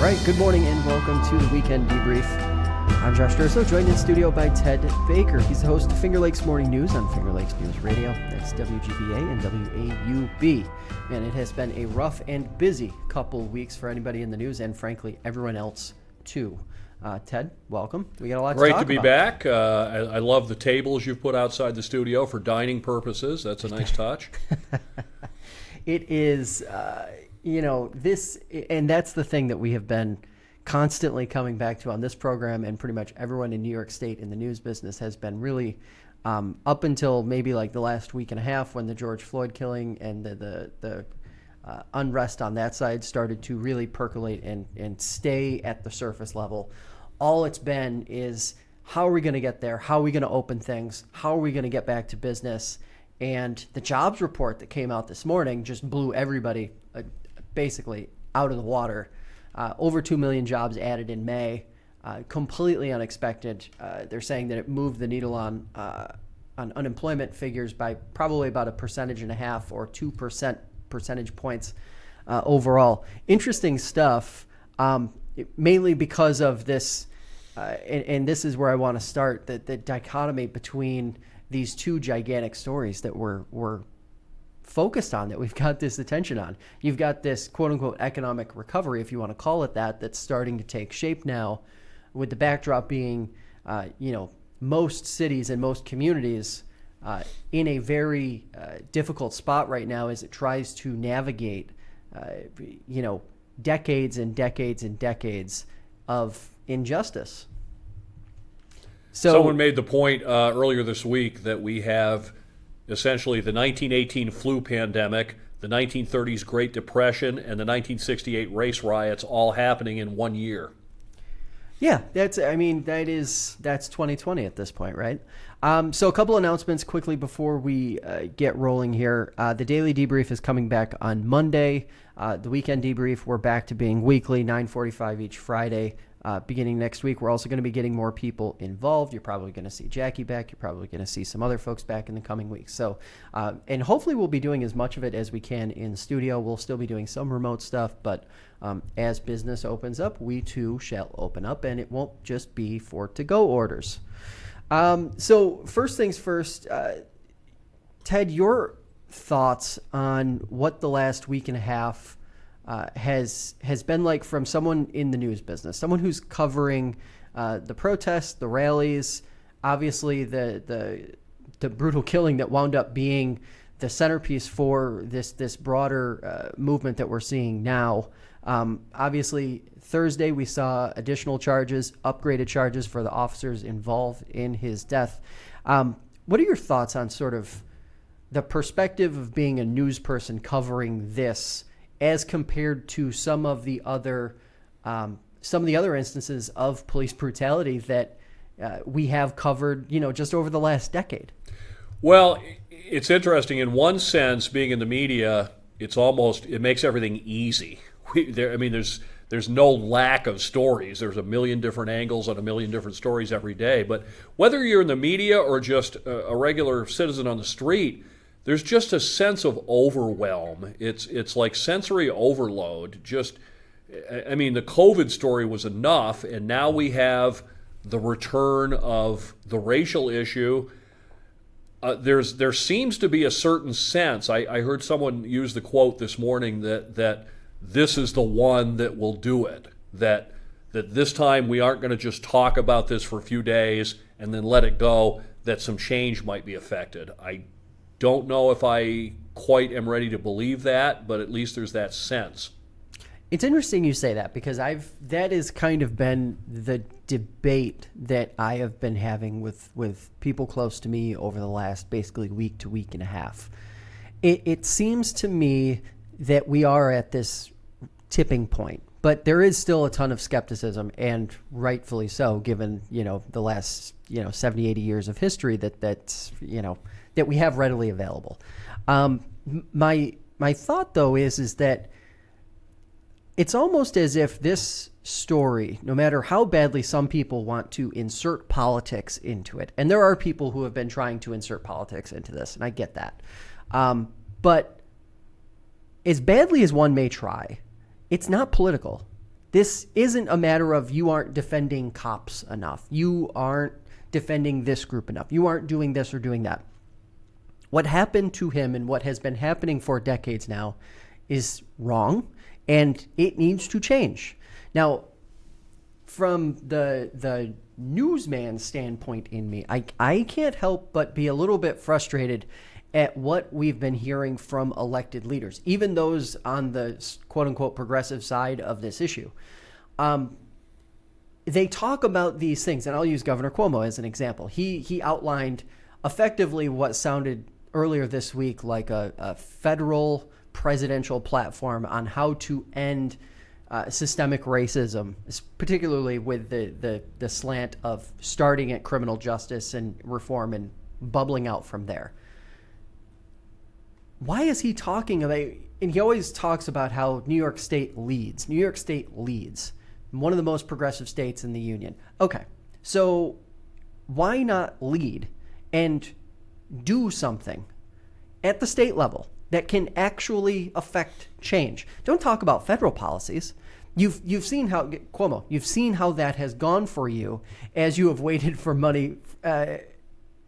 right, good morning and welcome to the Weekend Debrief. I'm Josh Durso, joined in studio by Ted Baker. He's the host of Finger Lakes Morning News on Finger Lakes News Radio. That's WGBA and WAUB. Man, it has been a rough and busy couple weeks for anybody in the news and, frankly, everyone else, too. Ted, welcome. We got a lot to talk about. Great to be back. I love the tables you've put outside the studio for dining purposes. That's a nice touch. It is... this, and that's the thing that we have been constantly coming back to on this program, and pretty much everyone in New York State in the news business has been really, up until maybe like the last week and a half when the George Floyd killing and the unrest on that side started to really percolate and stay at the surface level. All it's been is, how are we going to get there? How are we going to open things? How are we going to get back to business? And the jobs report that came out this morning just blew everybody basically out of the water. Over 2 million jobs added in May, completely unexpected. They're saying that it moved the needle on unemployment figures by probably about 1.5% or 2% percentage points overall. Interesting stuff, mainly because of this, and this is where I want to start, the dichotomy between these two gigantic stories that we're focused on, that we've got this attention on. You've got this quote-unquote economic recovery, if you want to call it that, that's starting to take shape now, with the backdrop being, most cities and most communities in a very difficult spot right now as it tries to navigate, decades and decades and decades of injustice. So, someone made the point earlier this week that we have essentially the 1918 flu pandemic, the 1930s Great Depression, and the 1968 race riots all happening in 1 year. Yeah, that's 2020 at this point, right? So a couple announcements quickly before we get rolling here. The Daily Debrief is coming back on Monday. The Weekend Debrief, we're back to being weekly, 9:45 each Friday. Beginning next week, we're also going to be getting more people involved. You're probably going to see Jackie back. You're probably going to see some other folks back in the coming weeks. So, and hopefully we'll be doing as much of it as we can in studio. We'll still be doing some remote stuff, but as business opens up, we too shall open up, and it won't just be for to-go orders. So first things first, Ted, your thoughts on what the last week and a half has been like from someone in the news business, someone who's covering the protests, the rallies, obviously the brutal killing that wound up being the centerpiece for this broader movement that we're seeing now. Obviously, Thursday we saw additional charges, upgraded charges for the officers involved in his death. What are your thoughts on sort of the perspective of being a news person covering this, as compared to some of the other instances of police brutality that we have covered, just over the last decade? Well, it's interesting. In one sense, being in the media, it makes everything easy. There's no lack of stories. There's a million different angles on a million different stories every day. But whether you're in the media or just a regular citizen on the street, there's just a sense of overwhelm. It's like sensory overload. The COVID story was enough, and now we have the return of the racial issue. There seems to be a certain sense. I heard someone use the quote this morning that this is the one that will do it. That this time we aren't going to just talk about this for a few days and then let it go. That some change might be affected. I don't know if I quite am ready to believe that, but at least there's that sense. It's interesting you say that, because that has kind of been the debate that I have been having with people close to me over the last basically week to week and a half. It seems to me that we are at this tipping point, but there is still a ton of skepticism, and rightfully so, given the last 70, 80 years of history that we have readily available. My thought, though, is that it's almost as if this story, no matter how badly some people want to insert politics into it, and there are people who have been trying to insert politics into this, and I get that, but as badly as one may try, it's not political. This isn't a matter of you aren't defending cops enough. You aren't defending this group enough. You aren't doing this or doing that. What happened to him and what has been happening for decades now is wrong, and it needs to change. Now, from the newsman standpoint in me, I can't help but be a little bit frustrated at what we've been hearing from elected leaders, even those on the quote-unquote progressive side of this issue. They talk about these things, and I'll use Governor Cuomo as an example. He outlined effectively what sounded earlier this week like a federal presidential platform on how to end systemic racism, particularly with the slant of starting at criminal justice and reform and bubbling out from there. Why is he talking about, and he always talks about how New York State leads. New York State leads. One of the most progressive states in the union. Okay, so why not lead and do something at the state level that can actually affect change? Don't talk about federal policies. You've seen how, Cuomo, you've seen how that has gone for you as you have waited for money, a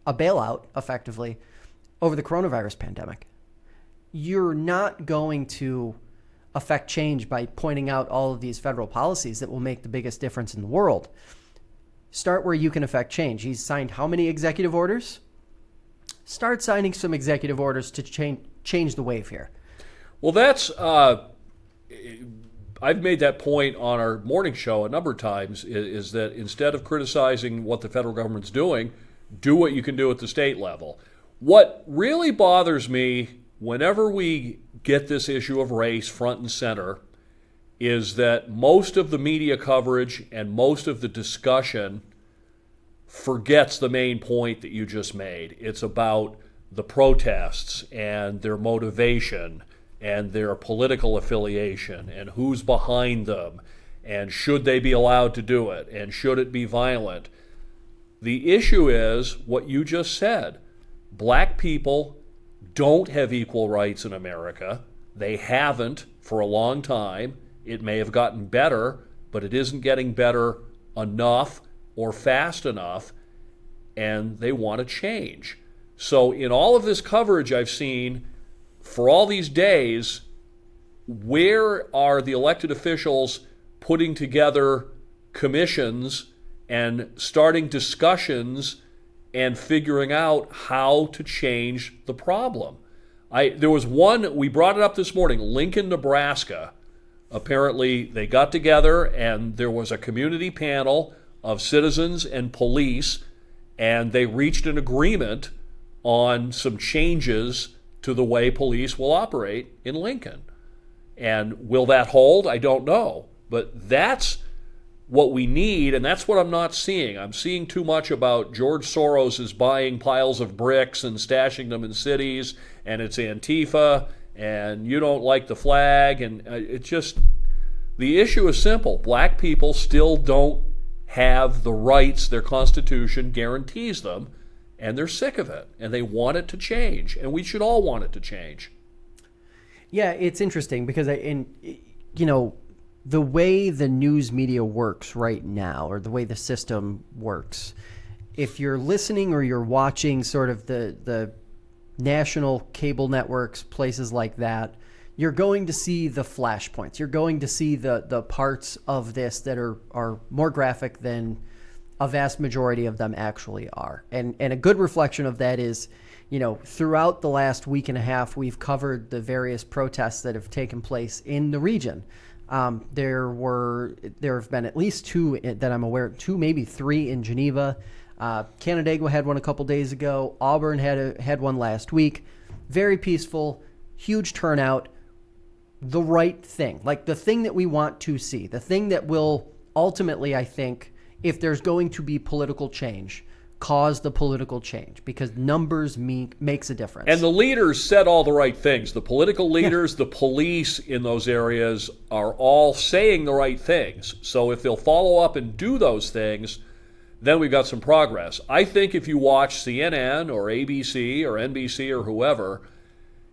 bailout, effectively, over the coronavirus pandemic. You're not going to affect change by pointing out all of these federal policies that will make the biggest difference in the world. Start where you can affect change. He's signed how many executive orders? Start signing some executive orders to change the wave here. Well, that's I've made that point on our morning show a number of times, is that instead of criticizing what the federal government's doing, do what you can do at the state level. What really bothers me whenever we get this issue of race front and center is that most of the media coverage and most of the discussion forgets the main point that you just made. It's about the protests and their motivation and their political affiliation and who's behind them and should they be allowed to do it and should it be violent. The issue is what you just said. Black people don't have equal rights in America. They haven't for a long time. It may have gotten better, but it isn't getting better enough or fast enough, and they want to change. So in all of this coverage I've seen for all these days, where are the elected officials putting together commissions and starting discussions and figuring out how to change the problem? There was one, we brought it up this morning, Lincoln, Nebraska. Apparently they got together and there was a community panel of citizens and police, and they reached an agreement on some changes to the way police will operate in Lincoln. And will that hold? I don't know. But that's what we need, and that's what I'm not seeing. I'm seeing too much about George Soros is buying piles of bricks and stashing them in cities, and it's Antifa, and you don't like the flag, and it's just, the issue is simple. Black people still don't have the rights their Constitution guarantees them, and they're sick of it, and they want it to change, and we should all want it to change. Yeah, it's interesting because the way the news media works right now, or the way the system works, if you're listening or you're watching sort of the national cable networks, places like that, you're going to see the flashpoints. You're going to see the parts of this that are more graphic than a vast majority of them actually are. And a good reflection of that is, throughout the last week and a half, we've covered the various protests that have taken place in the region. There have been at least two that I'm aware of, two, maybe three in Geneva. Canandaigua had one a couple days ago. Auburn had one last week. Very peaceful, huge turnout. The right thing, like the thing that we want to see, the thing that will ultimately, I think, if there's going to be political change, cause the political change, because numbers makes a difference. And the leaders said all the right things. The political leaders, the police in those areas are all saying the right things. So if they'll follow up and do those things, then we've got some progress. I think if you watch CNN or ABC or NBC or whoever,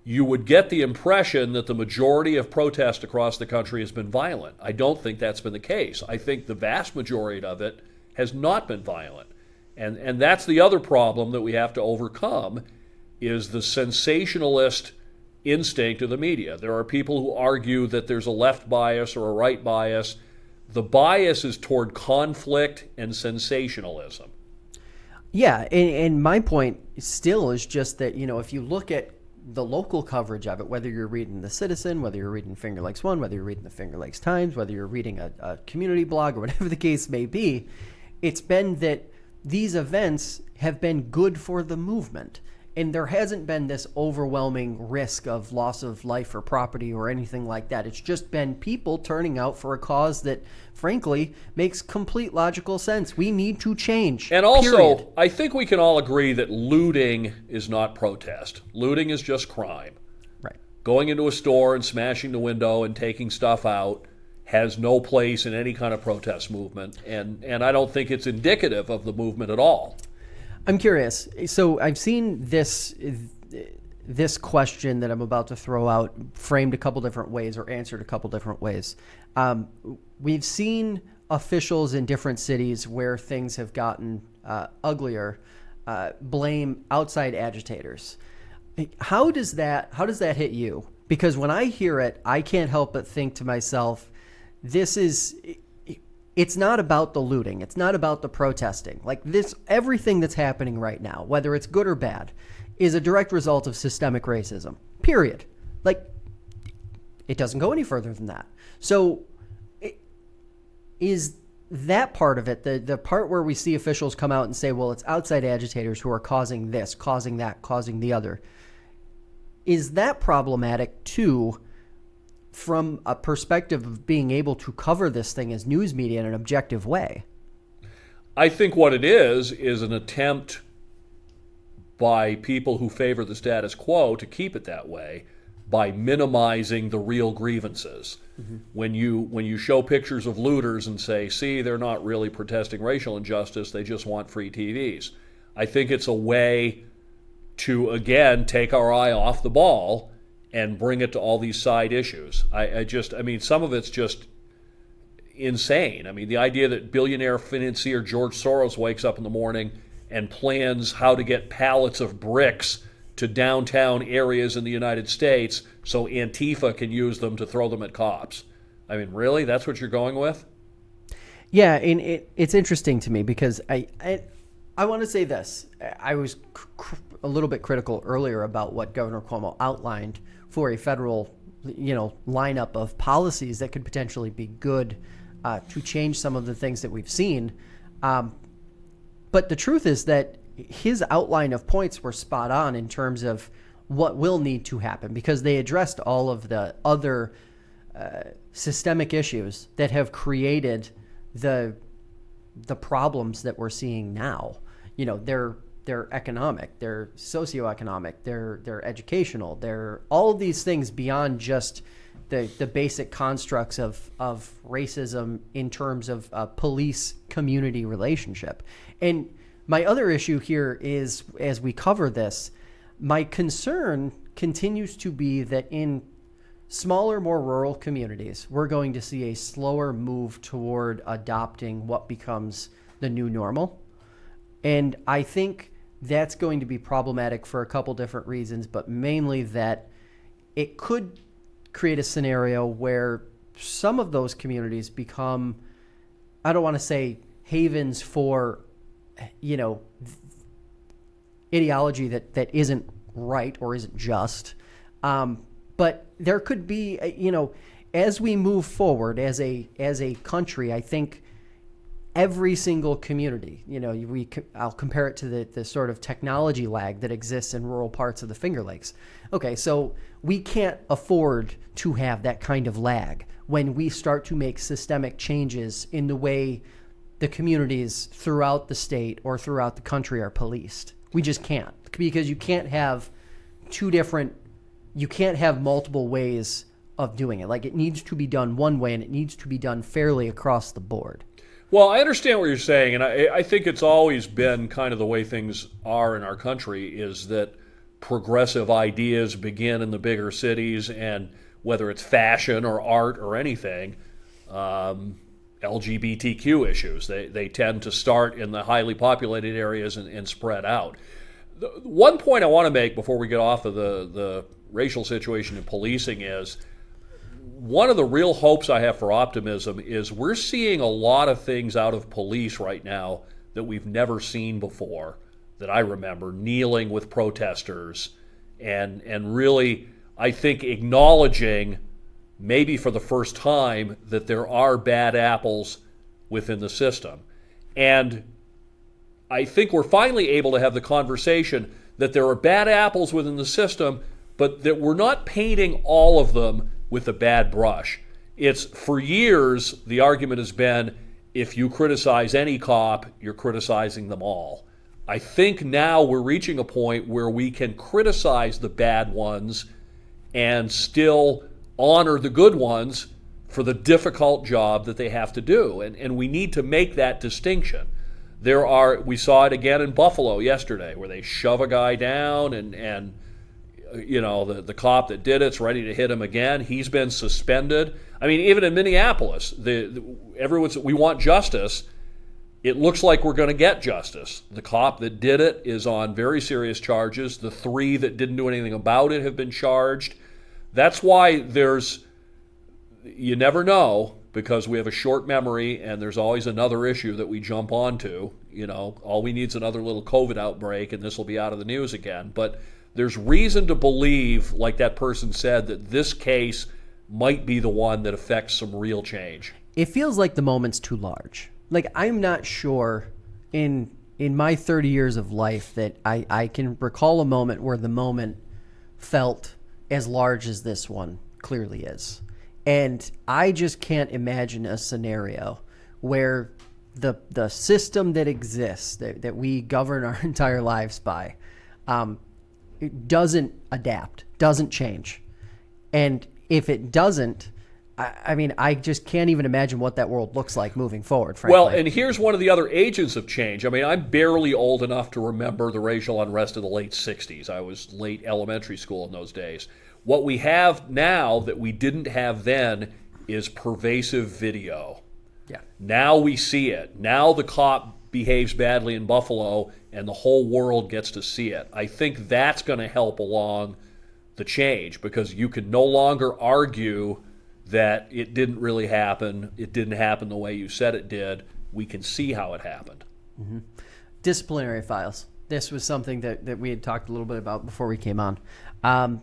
you would get the impression that the majority of protest across the country has been violent. I don't think that's been the case. I think the vast majority of it has not been violent. And that's the other problem that we have to overcome, is the sensationalist instinct of the media. There are people who argue that there's a left bias or a right bias. The bias is toward conflict and sensationalism. Yeah, and my point still is just that, if you look at the local coverage of it, whether you're reading The Citizen, whether you're reading Finger Lakes One, whether you're reading the Finger Lakes Times, whether you're reading a community blog or whatever the case may be, it's been that these events have been good for the movement. And there hasn't been this overwhelming risk of loss of life or property or anything like that. It's just been people turning out for a cause that, frankly, makes complete logical sense. We need to change. And also, period. I think we can all agree that looting is not protest. Looting is just crime. Right. Going into a store and smashing the window and taking stuff out has no place in any kind of protest movement. And I don't think it's indicative of the movement at all. I'm curious. So I've seen this question that I'm about to throw out framed a couple different ways or answered a couple different ways. We've seen officials in different cities where things have gotten uglier blame outside agitators. How does that hit you? Because when I hear it, I can't help but think to myself, it's not about the looting. It's not about the protesting. Like this, everything that's happening right now, whether it's good or bad, is a direct result of systemic racism. Period. Like, it doesn't go any further than that. So, is that part of it, the part where we see officials come out and say, well, it's outside agitators who are causing this, causing that, causing the other, is that problematic too, from a perspective of being able to cover this thing as news media in an objective way? I think what it is an attempt by people who favor the status quo to keep it that way by minimizing the real grievances. Mm-hmm. When you show pictures of looters and say, see, they're not really protesting racial injustice, they just want free TVs. I think it's a way to, again, take our eye off the ball and bring it to all these side issues. I mean, some of it's just insane. I mean, the idea that billionaire financier George Soros wakes up in the morning and plans how to get pallets of bricks to downtown areas in the United States so Antifa can use them to throw them at cops. I mean, really? That's what you're going with? Yeah, and it's interesting to me because I want to say this. I was a little bit critical earlier about what Governor Cuomo outlined for a federal, lineup of policies that could potentially be good to change some of the things that we've seen. But the truth is that his outline of points were spot on in terms of what will need to happen, because they addressed all of the other systemic issues that have created the problems that we're seeing now. They're economic, they're socioeconomic, they're educational, they're all of these things beyond just the basic constructs of racism in terms of police community relationship. And my other issue here is, as we cover this, my concern continues to be that in smaller, more rural communities, we're going to see a slower move toward adopting what becomes the new normal. And I think that's going to be problematic for a couple different reasons, but mainly that it could create a scenario where some of those communities become, I don't want to say havens for, ideology that isn't right or isn't just. But there could be, as we move forward as a country, I think every single community, I'll compare it to the sort of technology lag that exists in rural parts of the Finger Lakes. Okay, so we can't afford to have that kind of lag when we start to make systemic changes in the way the communities throughout the state or throughout the country are policed. We just can't, because you can't have multiple ways of doing it. Like, it needs to be done one way, and it needs to be done fairly across the board. Well, I understand what you're saying, and I think it's always been kind of the way things are in our country, is that progressive ideas begin in the bigger cities, and whether it's fashion or art or anything, LGBTQ issues, they tend to start in the highly populated areas and spread out. One point I want to make before we get off of the racial situation in policing is one of the real hopes I have for optimism is we're seeing a lot of things out of police right now that we've never seen before, that I remember, kneeling with protesters and really, I think, acknowledging maybe for the first time that there are bad apples within the system. And I think we're finally able to have the conversation that there are bad apples within the system, but that we're not painting all of them with a bad brush. It's, for years, the argument has been, if you criticize any cop, you're criticizing them all. I think now we're reaching a point where we can criticize the bad ones and still honor the good ones for the difficult job that they have to do. And we need to make that distinction. We saw it again in Buffalo yesterday, where they shove a guy down and the cop that did it's ready to hit him again. He's been suspended. I mean, even in Minneapolis, everyone's, we want justice. It looks like we're going to get justice. The cop that did it is on very serious charges. The 3 that didn't do anything about it have been charged. That's why you never know, because we have a short memory and there's always another issue that we jump onto. All we need is another little COVID outbreak and this will be out of the news again. But there's reason to believe, like that person said, that this case might be the one that affects some real change. It feels like the moment's too large. Like, I'm not sure in my 30 years of life that I can recall a moment where the moment felt as large as this one clearly is. And I just can't imagine a scenario where the system that exists, that we govern our entire lives by, it doesn't adapt, doesn't change. And if it doesn't, I mean, I just can't even imagine what that world looks like moving forward, frankly. Well, and here's one of the other agents of change. I mean, I'm barely old enough to remember the racial unrest of the late 60s. I was late elementary school in those days. What we have now that we didn't have then is pervasive video. Yeah. Now we see it. Now the cop behaves badly in Buffalo and the whole world gets to see it. I think that's going to help along the change, because you can no longer argue that it didn't really happen. It didn't happen the way you said it did. We can see how it happened. Mm-hmm. Disciplinary files. This was something that we had talked a little bit about before we came on.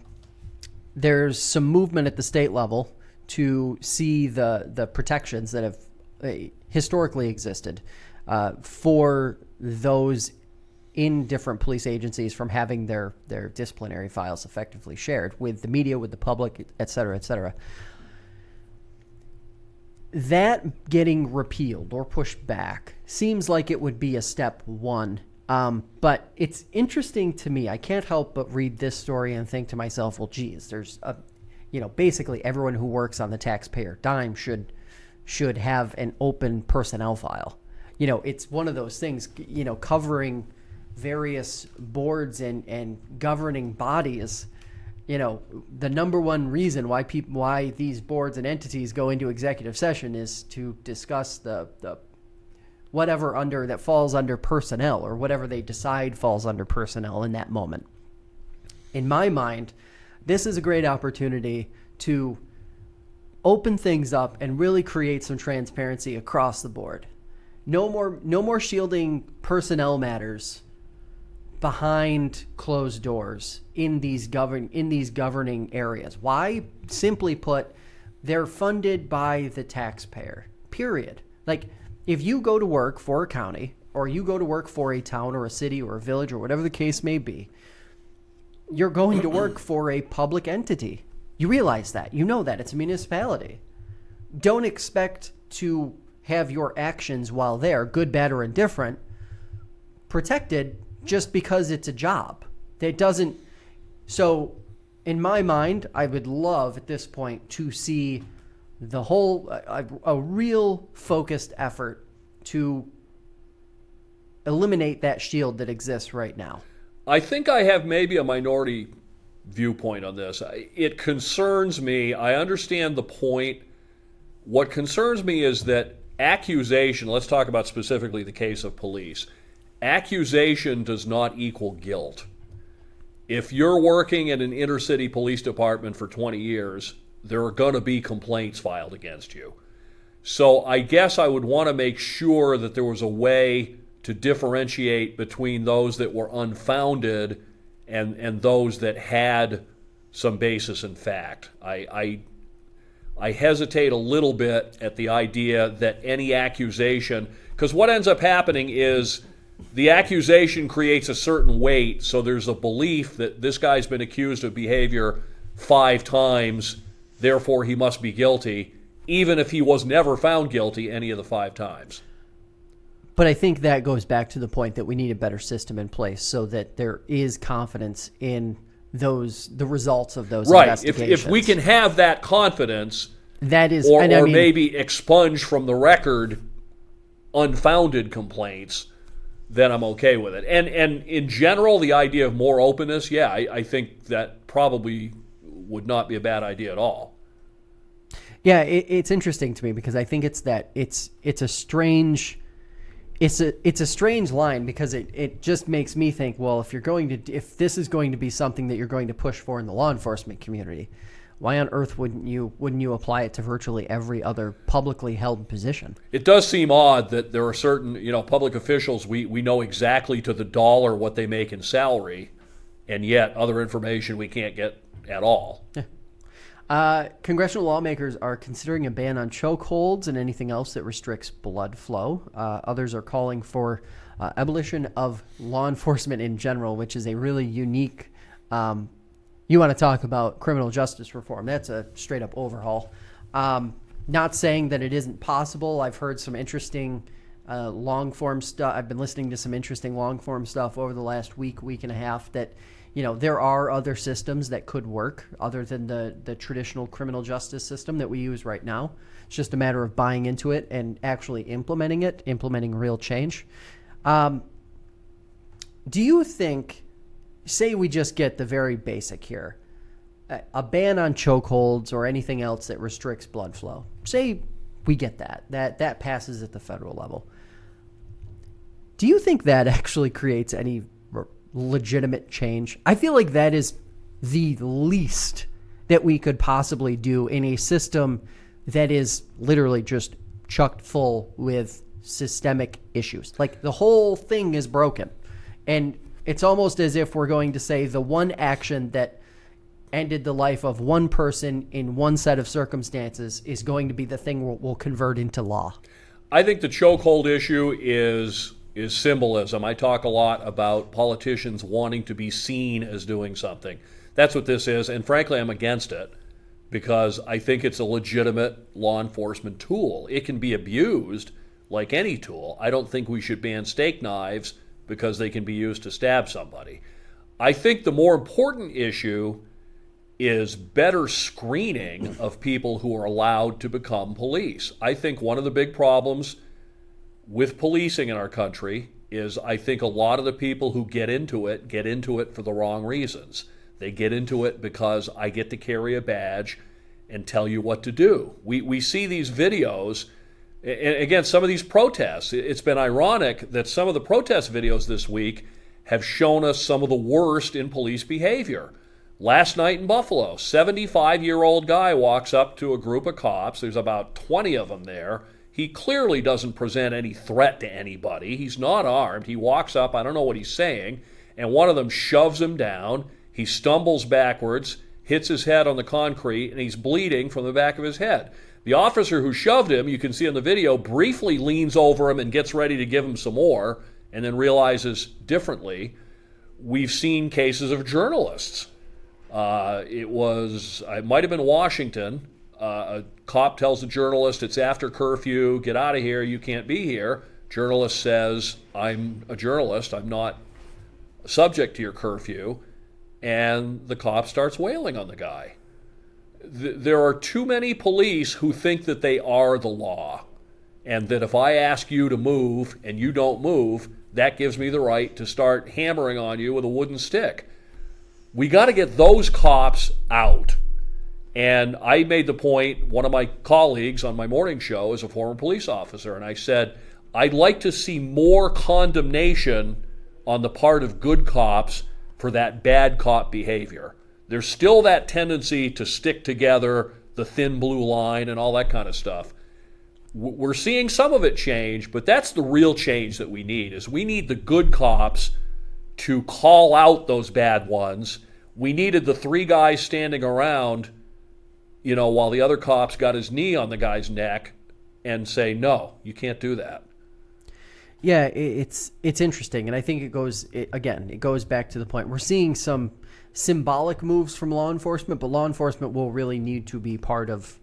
There's some movement at the state level to see the protections that have historically existed for those in different police agencies from having their disciplinary files effectively shared with the media, with the public, et cetera, et cetera. That getting repealed or pushed back seems like it would be a step one. But it's interesting to me. I can't help but read this story and think to myself, well, geez, there's basically everyone who works on the taxpayer dime should have an open personnel file. It's one of those things, covering various boards and governing bodies. The number one reason why these boards and entities go into executive session is to discuss the whatever that falls under personnel, or whatever they decide falls under personnel in that moment. In my mind, this is a great opportunity to open things up and really create some transparency across the board. No more shielding personnel matters behind closed doors in these governing areas. Why? Simply put, they're funded by the taxpayer. Period. Like, if you go to work for a county, or you go to work for a town or a city or a village or whatever the case may be, you're going to work for a public entity. You realize that. You know that. It's a municipality. Don't expect to have your actions while there, good, bad, or indifferent, protected just because it's a job. That doesn't. So, in my mind, I would love at this point to see the whole, a real focused effort to eliminate that shield that exists right now. I think I have maybe a minority viewpoint on this. It concerns me. I understand the point. What concerns me is that accusation, let's talk about specifically the case of police, accusation does not equal guilt. If you're working at an inner city police department for 20 years, there are going to be complaints filed against you. So I guess I would want to make sure that there was a way to differentiate between those that were unfounded and those that had some basis in fact. I hesitate a little bit at the idea that any accusation, because what ends up happening is the accusation creates a certain weight, so there's a belief that this guy's been accused of behavior 5 times, therefore he must be guilty, even if he was never found guilty any of the 5 times. But I think that goes back to the point that we need a better system in place so that there is confidence in the results of those investigations. If we can have that confidence, that is, or maybe expunge from the record unfounded complaints, then I'm okay with it. And in general, the idea of more openness, yeah, I think that probably would not be a bad idea at all. Yeah, it's interesting to me because I think it's a strange line because it just makes me think, well, if this is going to be something that you're going to push for in the law enforcement community, why on earth wouldn't you apply it to virtually every other publicly held position? It does seem odd that there are certain, public officials, we know exactly to the dollar what they make in salary, and yet other information we can't get at all. Yeah. Congressional lawmakers are considering a ban on chokeholds and anything else that restricts blood flow. Others are calling for abolition of law enforcement in general, which is a really unique. You want to talk about criminal justice reform? That's a straight up overhaul. Not saying that it isn't possible. I've heard some interesting long form stuff. I've been listening to some interesting long form stuff over the last week and a half that. There are other systems that could work other than the traditional criminal justice system that we use right now. It's just a matter of buying into it and actually implementing real change. Do you think, say we just get the very basic here, a ban on chokeholds or anything else that restricts blood flow, say we get that passes at the federal level. Do you think that actually creates any legitimate change? I feel like that is the least that we could possibly do in a system that is literally just chucked full with systemic issues. Like the whole thing is broken. And it's almost as if we're going to say the one action that ended the life of one person in one set of circumstances is going to be the thing we'll convert into law. I think the chokehold issue is symbolism. I talk a lot about politicians wanting to be seen as doing something. That's what this is, and frankly, I'm against it because I think it's a legitimate law enforcement tool. It can be abused like any tool. I don't think we should ban steak knives because they can be used to stab somebody. I think the more important issue is better screening of people who are allowed to become police. I think one of the big problems with policing in our country is I think a lot of the people who get into it for the wrong reasons. They get into it because I get to carry a badge and tell you what to do. We see these videos, and again, some of these protests, it's been ironic that some of the protest videos this week have shown us some of the worst in police behavior. Last night in Buffalo, 75-year-old guy walks up to a group of cops. There's about 20 of them there. He clearly doesn't present any threat to anybody. He's not armed. He walks up, I don't know what he's saying, and one of them shoves him down. He stumbles backwards, hits his head on the concrete, and he's bleeding from the back of his head. The officer who shoved him, you can see in the video, briefly leans over him and gets ready to give him some more, and then realizes differently. We've seen cases of journalists. It might have been Washington. A cop tells a journalist, it's after curfew, get out of here, you can't be here. Journalist says, I'm a journalist, I'm not subject to your curfew. And the cop starts wailing on the guy. There are too many police who think that they are the law, and that if I ask you to move and you don't move, that gives me the right to start hammering on you with a wooden stick. We got to get those cops out. And I made the point, one of my colleagues on my morning show is a former police officer, and I said, I'd like to see more condemnation on the part of good cops for that bad cop behavior. There's still that tendency to stick together, the thin blue line and all that kind of stuff. We're seeing some of it change, but that's the real change that we need, is we need the good cops to call out those bad ones. We needed the three guys standing around, while the other cops got his knee on the guy's neck and say, no, you can't do that. Yeah, it's interesting, and I think it goes back to the point. We're seeing some symbolic moves from law enforcement, but law enforcement will really need to be part of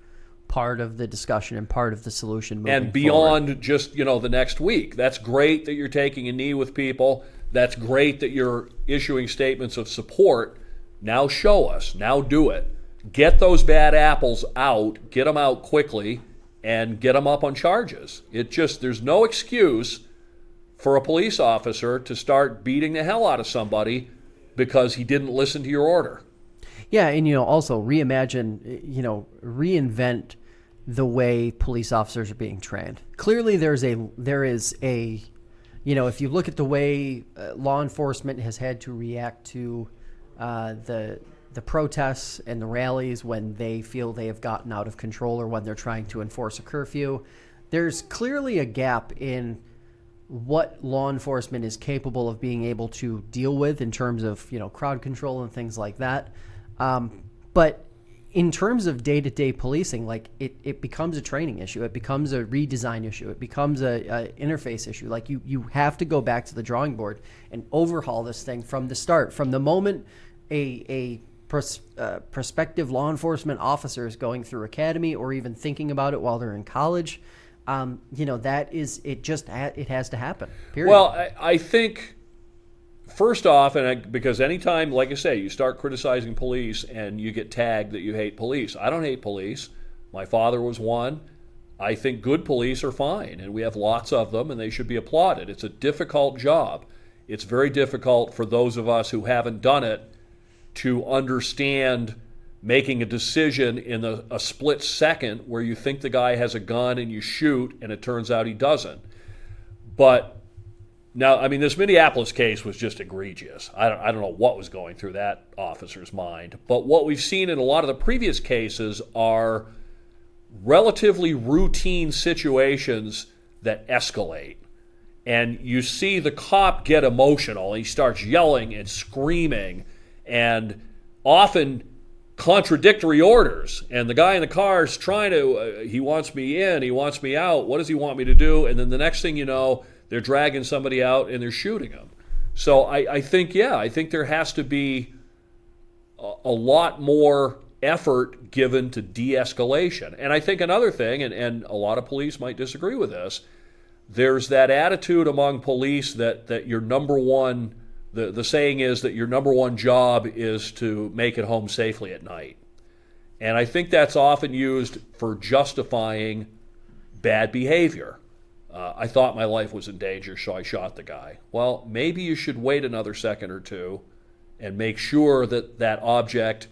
the discussion and part of the solution moving and beyond forward. Just the next week. That's great that you're taking a knee with people. That's great that you're issuing statements of support. Now show us. Now do it. Get those bad apples out. Get them out quickly and get them up on charges. There's no excuse for a police officer to start beating the hell out of somebody because he didn't listen to your order. Yeah, and also reinvent the way police officers are being trained. Clearly there is a if you look at the way law enforcement has had to react to the protests and the rallies when they feel they have gotten out of control or when they're trying to enforce a curfew, there's clearly a gap in what law enforcement is capable of being able to deal with in terms of crowd control and things like that. But in terms of day-to-day policing, it becomes a training issue. It becomes a redesign issue. It becomes a interface issue. You have to go back to the drawing board and overhaul this thing from the start. From the moment a prospective law enforcement officer is going through academy or even thinking about it while they're in college, it has to happen, period. Well, I think, first off, because anytime, like I say, you start criticizing police and you get tagged that you hate police. I don't hate police. My father was one. I think good police are fine, and we have lots of them, and they should be applauded. It's a difficult job. It's very difficult for those of us who haven't done it to understand making a decision in a split second where you think the guy has a gun and you shoot and it turns out he doesn't. But now, this Minneapolis case was just egregious. I don't know what was going through that officer's mind. But what we've seen in a lot of the previous cases are relatively routine situations that escalate. And you see the cop get emotional. He starts yelling and screaming and often contradictory orders, and the guy in the car is trying to, he wants me in, he wants me out, what does he want me to do? And then the next thing you know, they're dragging somebody out and they're shooting them. So I think there has to be a lot more effort given to de-escalation. And I think another thing, and a lot of police might disagree with this, there's that attitude among police that your number one, the saying is that your number one job is to make it home safely at night. And I think that's often used for justifying bad behavior. I thought my life was in danger, so I shot the guy. Well, maybe you should wait another second or two and make sure that that object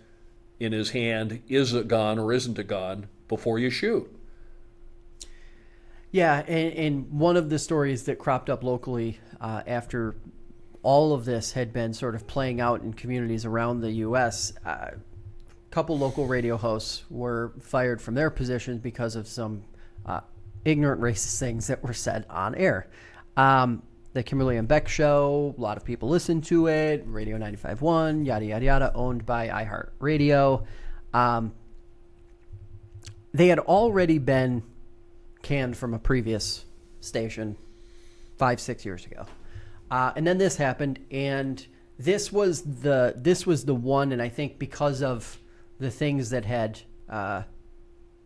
in his hand is a gun or isn't a gun before you shoot. Yeah, and one of the stories that cropped up locally after all of this had been sort of playing out in communities around the U.S., a couple local radio hosts were fired from their positions because of some ignorant racist things that were said on air. The Kimberly and Beck show, a lot of people listen to it, Radio 95.1, yada, yada, yada, owned by iHeartRadio. They had already been canned from a previous station 5-6 years ago. And then this happened, and this was the one, and I think because of the things that had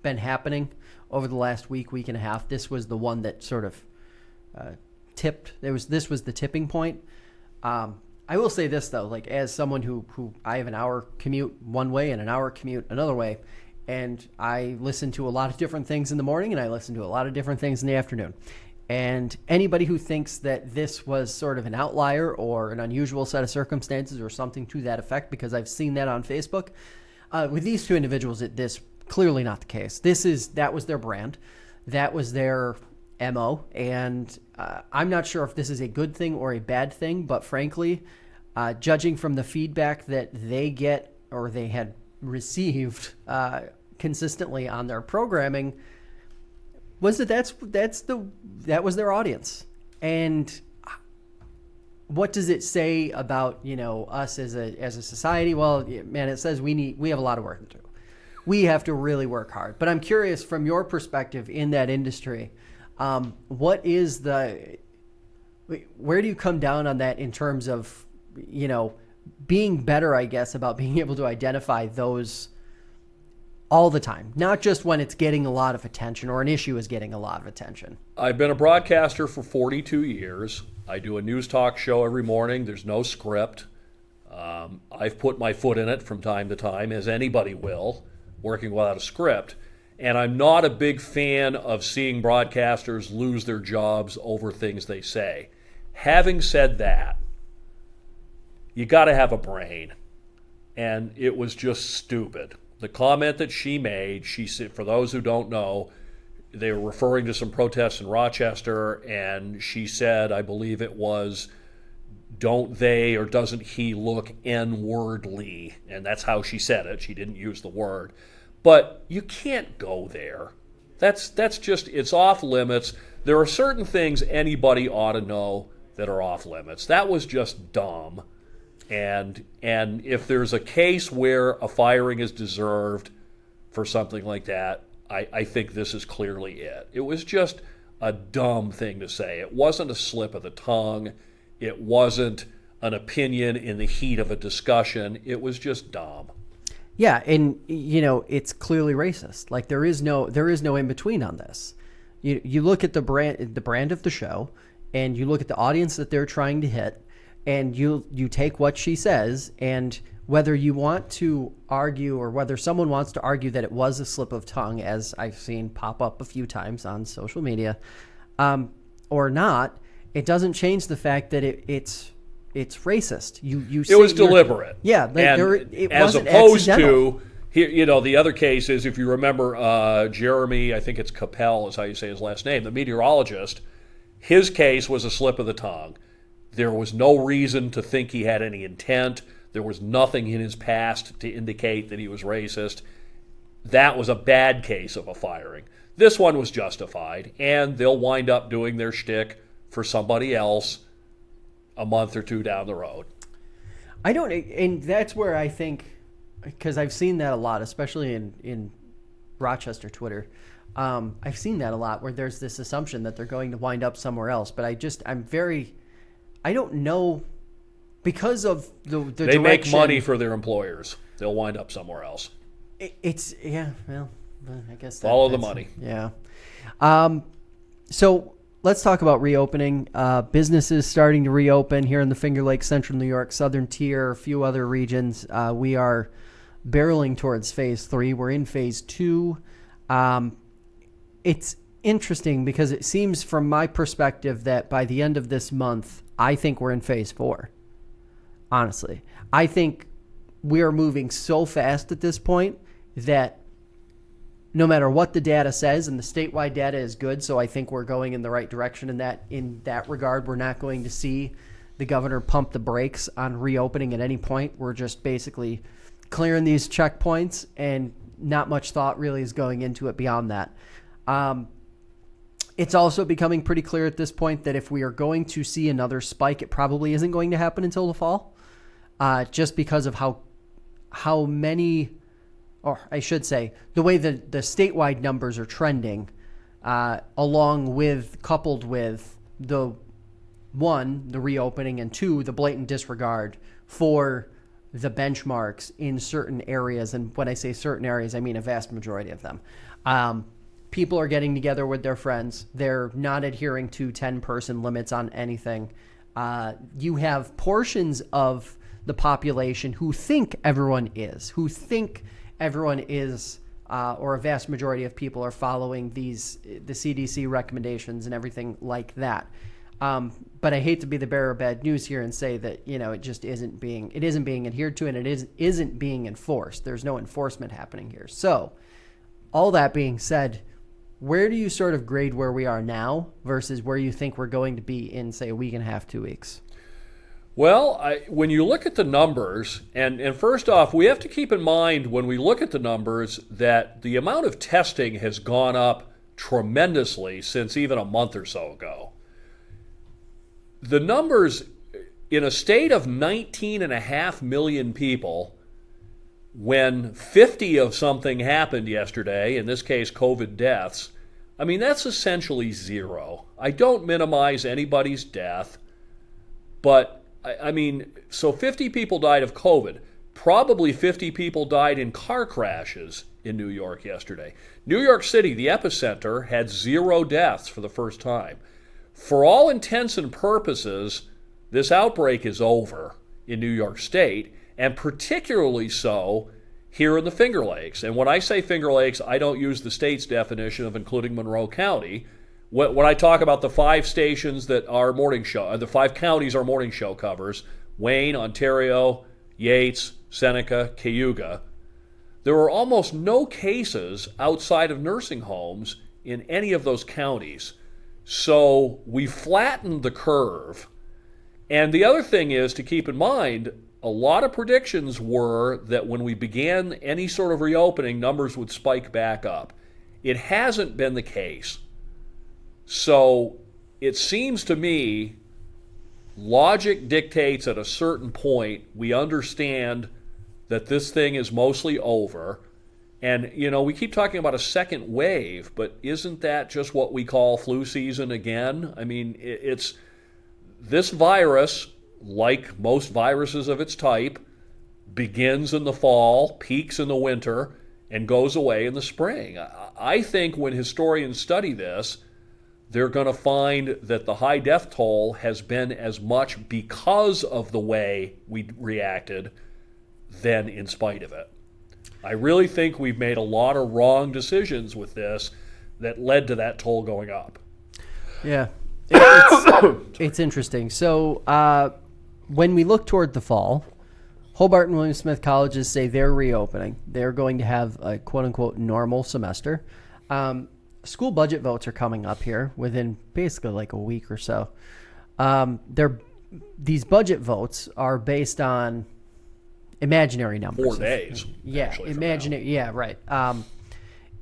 been happening over the last week and a half, this was the one that sort of tipped. This was the tipping point. I will say this, though, like as someone who I have an hour commute one way and an hour commute another way, and I listen to a lot of different things in the morning and I listen to a lot of different things in the afternoon. And anybody who thinks that this was sort of an outlier or an unusual set of circumstances or something to that effect, because I've seen that on Facebook, with these two individuals, this clearly not the case. That was their brand. That was their MO. And I'm not sure if this is a good thing or a bad thing, but frankly, judging from the feedback that they get or they had received consistently on their programming, was that was their audience. And what does it say about, us as a society? Well, man, it says we have a lot of work to do. We have to really work hard. But I'm curious, from your perspective in that industry, where do you come down on that in terms of, being better, I guess, about being able to identify those all the time, not just when it's getting a lot of attention or an issue is getting a lot of attention? I've been a broadcaster for 42 years. I do a news talk show every morning. There's no script. I've put my foot in it from time to time, as anybody will, working without a script. And I'm not a big fan of seeing broadcasters lose their jobs over things they say. Having said that, you got to have a brain. And it was just stupid. The comment that she made, she said, for those who don't know, they were referring to some protests in Rochester, and she said, I believe it was, don't they or doesn't he look N-wordly? And that's how she said it. She didn't use the word. But you can't go there. That's just, it's off limits. There are certain things anybody ought to know that are off limits. That was just dumb. And if there's a case where a firing is deserved for something like that, I think this is clearly it. It was just a dumb thing to say. It wasn't a slip of the tongue. It wasn't an opinion in the heat of a discussion. It was just dumb. Yeah, and it's clearly racist. Like there is no in between on this. You look at the brand of the show, and you look at the audience that they're trying to hit, and you take what she says, and whether you want to argue or whether someone wants to argue that it was a slip of tongue, as I've seen pop up a few times on social media, or not, it doesn't change the fact that it's racist. It was deliberate. Yeah, it as wasn't opposed accidental. to here. The other case is, if you remember, Jeremy, I think it's Capel is how you say his last name, the meteorologist. His case was a slip of the tongue. There was no reason to think he had any intent. There was nothing in his past to indicate that he was racist. That was a bad case of a firing. This one was justified, and they'll wind up doing their shtick for somebody else a month or two down the road. And that's where I think, because I've seen that a lot, especially in Rochester Twitter. I've seen that a lot where there's this assumption that they're going to wind up somewhere else. But I don't know, because of the they direction, make money for their employers. They'll wind up somewhere else. I guess follow the money. Yeah. So let's talk about reopening. Businesses starting to reopen here in the Finger Lakes, Central New York, Southern Tier, a few other regions. We are barreling towards phase 3. We're in phase 2. It's interesting because it seems, from my perspective, that by the end of this month, I think we're in phase 4. Honestly, I think we are moving so fast at this point that no matter what the data says, and the statewide data is good, so I think we're going in the right direction in that regard. We're not going to see the governor pump the brakes on reopening at any point. We're just basically clearing these checkpoints, and not much thought really is going into it beyond that. It's also becoming pretty clear at this point that if we are going to see another spike, it probably isn't going to happen until the fall, just because of how many, or I should say, the way the statewide numbers are trending, coupled with the reopening, and 2, the blatant disregard for the benchmarks in certain areas. And when I say certain areas, I mean a vast majority of them. People are getting together with their friends. They're not adhering to 10-person limits on anything. You have portions of the population who think everyone is or a vast majority of people are following the CDC recommendations and everything like that. But I hate to be the bearer of bad news here and say that, it just isn't being adhered to, and it isn't being enforced. There's no enforcement happening here. So all that being said, where do you sort of grade where we are now versus where you think we're going to be in, say, a week and a half, 2 weeks? Well, when you look at the numbers, and first off, we have to keep in mind when we look at the numbers that the amount of testing has gone up tremendously since even a month or so ago. The numbers in a state of 19.5 million people, when 50 of something happened yesterday, in this case COVID deaths, I mean, that's essentially zero. I don't minimize anybody's death, but I mean, so 50 people died of COVID. Probably 50 people died in car crashes in New York yesterday. New York City, the epicenter, had 0 deaths for the first time. For all intents and purposes, this outbreak is over in New York State, and particularly so here in the Finger Lakes. And when I say Finger Lakes, I don't use the state's definition of including Monroe County. When I talk about the 5 stations that our morning show, the 5 counties our morning show covers, Wayne, Ontario, Yates, Seneca, Cayuga, there were almost no cases outside of nursing homes in any of those counties. So we flattened the curve. And the other thing is to keep in mind, a lot of predictions were that when we began any sort of reopening, numbers would spike back up. It hasn't been the case. So it seems to me logic dictates at a certain point we understand that this thing is mostly over. And, we keep talking about a second wave, but isn't that just what we call flu season again? I mean, it's this virus, like most viruses of its type, begins in the fall, peaks in the winter, and goes away in the spring. I think when historians study this, they're going to find that the high death toll has been as much because of the way we reacted than in spite of it. I really think we've made a lot of wrong decisions with this that led to that toll going up. Yeah, it's interesting. So when we look toward the fall, Hobart and William Smith colleges say they're reopening. They're going to have a quote-unquote normal semester. School budget votes are coming up here within basically like a week or so. These budget votes are based on imaginary numbers. 4 days. Yeah, imaginary. Yeah, right.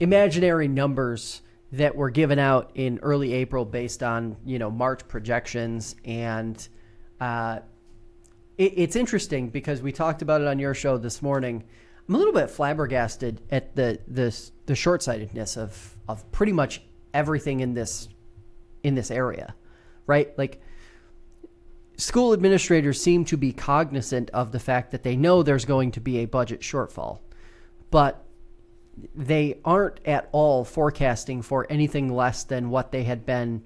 Imaginary numbers that were given out in early April based on March projections, and it's interesting because we talked about it on your show this morning. I'm a little bit flabbergasted at the short-sightedness of pretty much everything in this area, right? Like, school administrators seem to be cognizant of the fact that they know there's going to be a budget shortfall, but they aren't at all forecasting for anything less than what they had been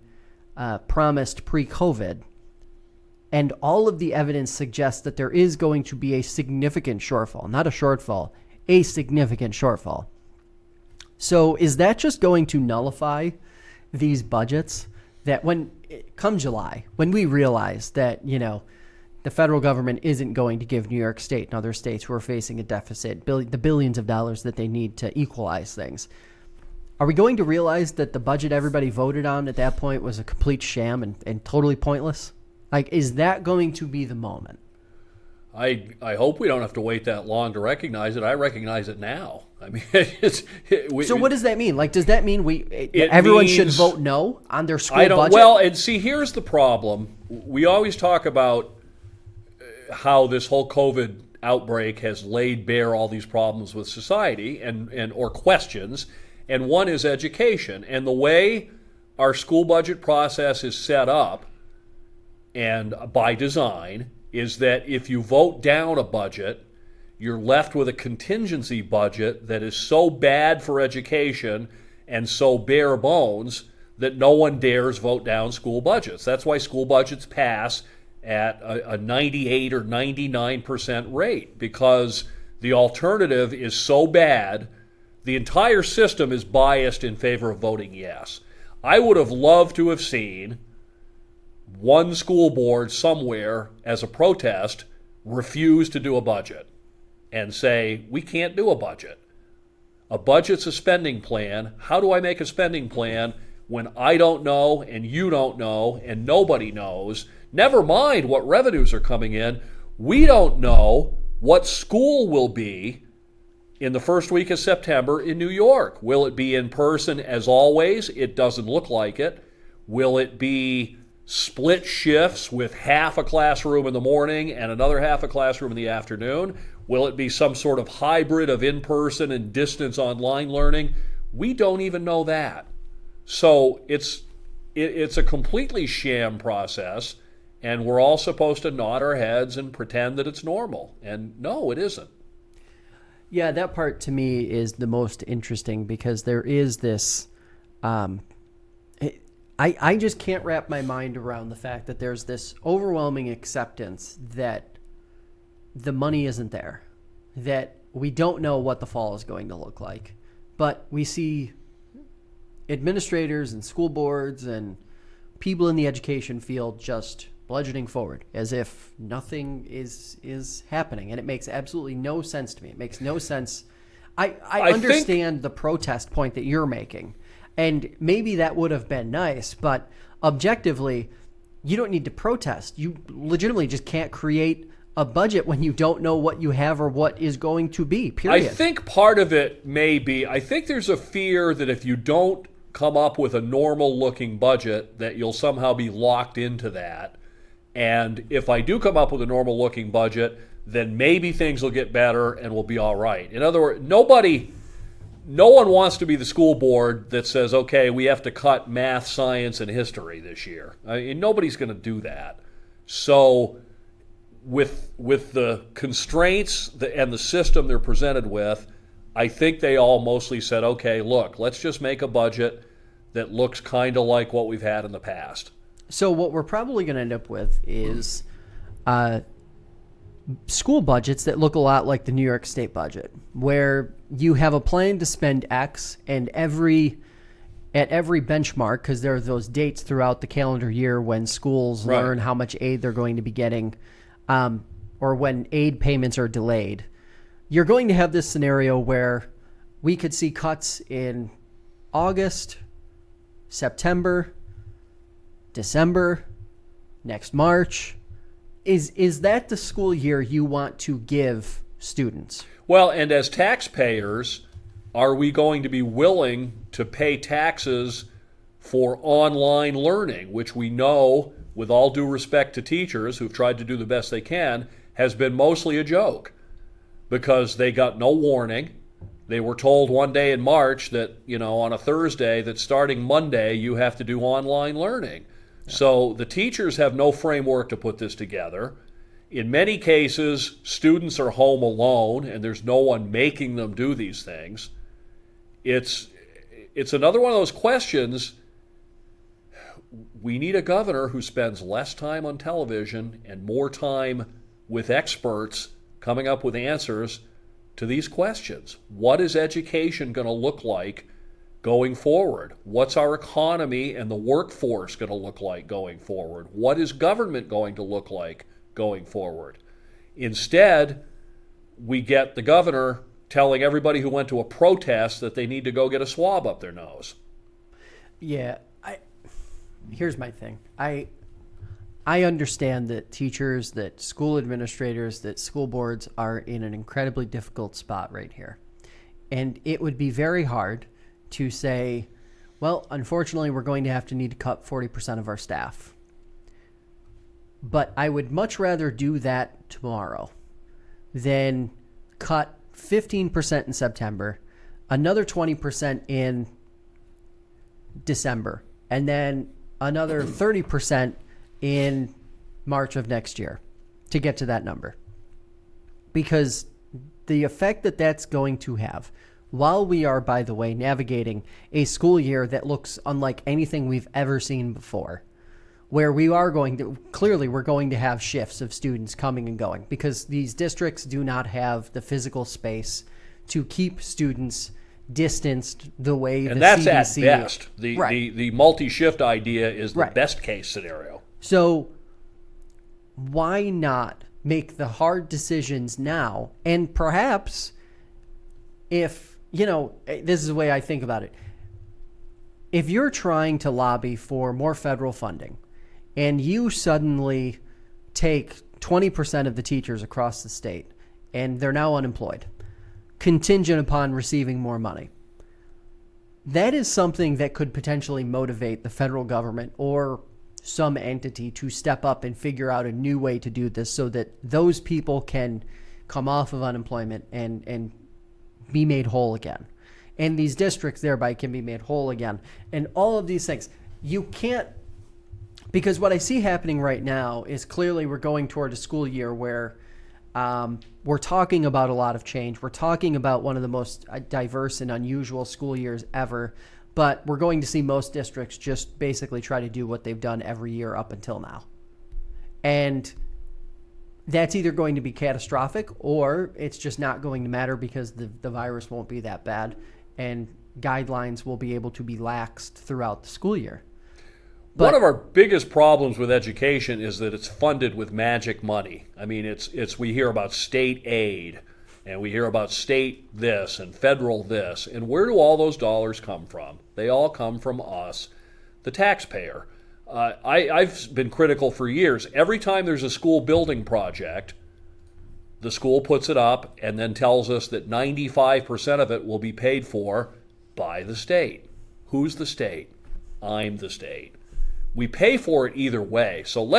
promised pre-COVID. And all of the evidence suggests that there is going to be a significant shortfall, not a shortfall, a significant shortfall. So is that just going to nullify these budgets that come July, when we realize that, the federal government isn't going to give New York State and other states who are facing a deficit the billions of dollars that they need to equalize things, are we going to realize that the budget everybody voted on at that point was a complete sham and totally pointless? Like, is that going to be the moment? I hope we don't have to wait that long to recognize it. I recognize it now. I mean, so what does that mean? Like, does that mean everyone should vote no on their school budget? Well, and see, here's the problem. We always talk about how this whole COVID outbreak has laid bare all these problems with society or questions, and one is education. And the way our school budget process is set up, and by design, is that if you vote down a budget, you're left with a contingency budget that is so bad for education and so bare bones that no one dares vote down school budgets. That's why school budgets pass at a 98 or 99% rate, because the alternative is so bad the entire system is biased in favor of voting yes. I would have loved to have seen one school board somewhere as a protest refuse to do a budget and say, we can't do a budget. A budget's a spending plan. How do I make a spending plan when I don't know and you don't know and nobody knows? Never mind what revenues are coming in. We don't know what school will be in the first week of September in New York. Will it be in person as always? It doesn't look like it. Will it be split shifts with half a classroom in the morning and another half a classroom in the afternoon? Will it be some sort of hybrid of in-person and distance online learning? We don't even know that. So it's a completely sham process, and we're all supposed to nod our heads and pretend that it's normal. And no, it isn't. Yeah, that part to me is the most interesting because there is this. I just can't wrap my mind around the fact that there's this overwhelming acceptance that the money isn't there, that we don't know what the fall is going to look like. But we see administrators and school boards and people in the education field just bludgeoning forward as if nothing is happening. And it makes absolutely no sense to me. It makes no sense. I understand the protest point that you're making. And maybe that would have been nice, but objectively, you don't need to protest. You legitimately just can't create a budget when you don't know what you have or what is going to be, period. I think part of it may be, I think there's a fear that if you don't come up with a normal-looking budget, that you'll somehow be locked into that. And if I do come up with a normal-looking budget, then maybe things will get better and we'll be all right. In other words, no one wants to be the school board that says, okay, we have to cut math, science, and history this year. I mean, nobody's going to do that. So with the constraints and the system they're presented with, I think they all mostly said, okay, look, let's just make a budget that looks kind of like what we've had in the past. So what we're probably going to end up with is school budgets that look a lot like the New York State budget, where you have a plan to spend X, and at every benchmark, because there are those dates throughout the calendar year when schools learn how much aid they're going to be getting, or when aid payments are delayed, you're going to have this scenario where we could see cuts in August, September, December, next March. Is that the school year you want to give students? Well, and as taxpayers, are we going to be willing to pay taxes for online learning, which we know, with all due respect to teachers who've tried to do the best they can, has been mostly a joke because they got no warning. They were told one day in March that, on a Thursday, that starting Monday you have to do online learning. So the teachers have no framework to put this together. In many cases, students are home alone and there's no one making them do these things. It's another one of those questions. We need a governor who spends less time on television and more time with experts coming up with answers to these questions. What is education going to look like going forward? What's our economy and the workforce going to look like going forward? What is government going to look like going forward? Instead, we get the governor telling everybody who went to a protest that they need to go get a swab up their nose. Yeah, here's my thing. I understand that teachers, that school administrators, that school boards are in an incredibly difficult spot right here. And it would be very hard to say, well, unfortunately, we're going to have to need to cut 40% of our staff. But I would much rather do that tomorrow than cut 15% in September, another 20% in December, and then another 30% in March of next year to get to that number. Because the effect that that's going to have, while we are, by the way, navigating a school year that looks unlike anything we've ever seen before, where we are going to, clearly we're going to have shifts of students coming and going because these districts do not have the physical space to keep students distanced the way And the that's CDC. at best. The multi-shift idea is the best case scenario. So why not make the hard decisions now? And perhaps if, this is the way I think about it. If you're trying to lobby for more federal funding and you suddenly take 20% of the teachers across the state and they're now unemployed, contingent upon receiving more money, that is something that could potentially motivate the federal government or some entity to step up and figure out a new way to do this so that those people can come off of unemployment and be made whole again. And these districts thereby can be made whole again. And all of these things. You can't, because what I see happening right now is clearly we're going toward a school year where we're talking about a lot of change. We're talking about one of the most diverse and unusual school years ever. But we're going to see most districts just basically try to do what they've done every year up until now. And that's either going to be catastrophic or it's just not going to matter because the virus won't be that bad and guidelines will be able to be laxed throughout the school year. But one of our biggest problems with education is that it's funded with magic money. I mean, it's we hear about state aid and we hear about state this and federal this. And where do all those dollars come from? They all come from us, the taxpayer. I've been critical for years. Every time there's a school building project, the school puts it up and then tells us that 95% of it will be paid for by the state. Who's the state? I'm the state. We pay for it either way. So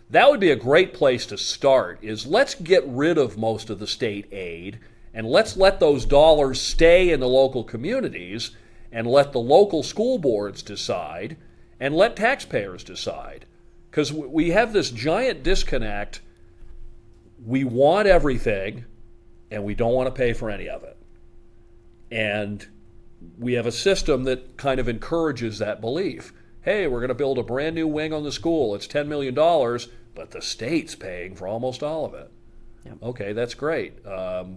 that would be a great place to start, is let's get rid of most of the state aid and let's let those dollars stay in the local communities and let the local school boards decide and let taxpayers decide. Because we have this giant disconnect. We want everything and we don't want to pay for any of it. And we have a system that kind of encourages that belief. Hey, we're going to build a brand new wing on the school. It's $10 million, but the state's paying for almost all of it. Yep. Okay, that's great.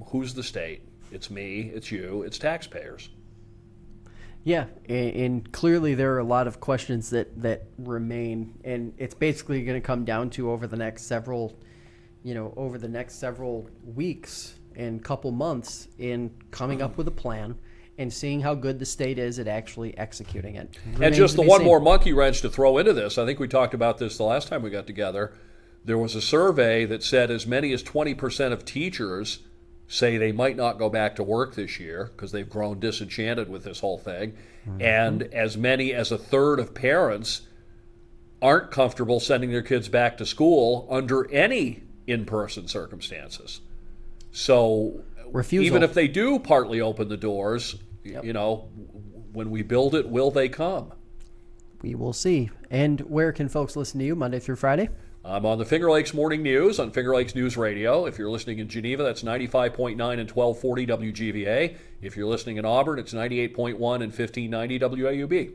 Who's the state? It's me, it's you, it's taxpayers. Yeah, and clearly there are a lot of questions that remain, and it's basically going to come down to over the next several weeks and couple months in coming up with a plan and seeing how good the state is at actually executing it. And just the one more monkey wrench to throw into this, I think we talked about this the last time we got together. There was a survey that said as many as 20% of teachers say they might not go back to work this year because they've grown disenchanted with this whole thing. Mm-hmm. And as many as a third of parents aren't comfortable sending their kids back to school under any in-person circumstances. So refusal. Even if they do partly open the doors, yep. When we build it, will they come? We will see. And where can folks listen to you Monday through Friday? I'm on the Finger Lakes Morning News on Finger Lakes News Radio. If you're listening in Geneva, that's 95.9 and 1240 WGVA. If you're listening in Auburn, it's 98.1 and 1590 WAUB.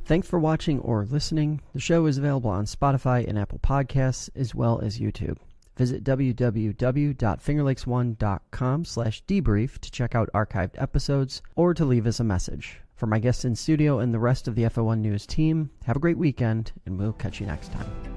Thanks for watching or listening. The show is available on Spotify and Apple Podcasts, as well as YouTube. Visit www.fingerlakes1.com/debrief to check out archived episodes or to leave us a message. For my guests in studio and the rest of the FL1 News team, have a great weekend, and we'll catch you next time.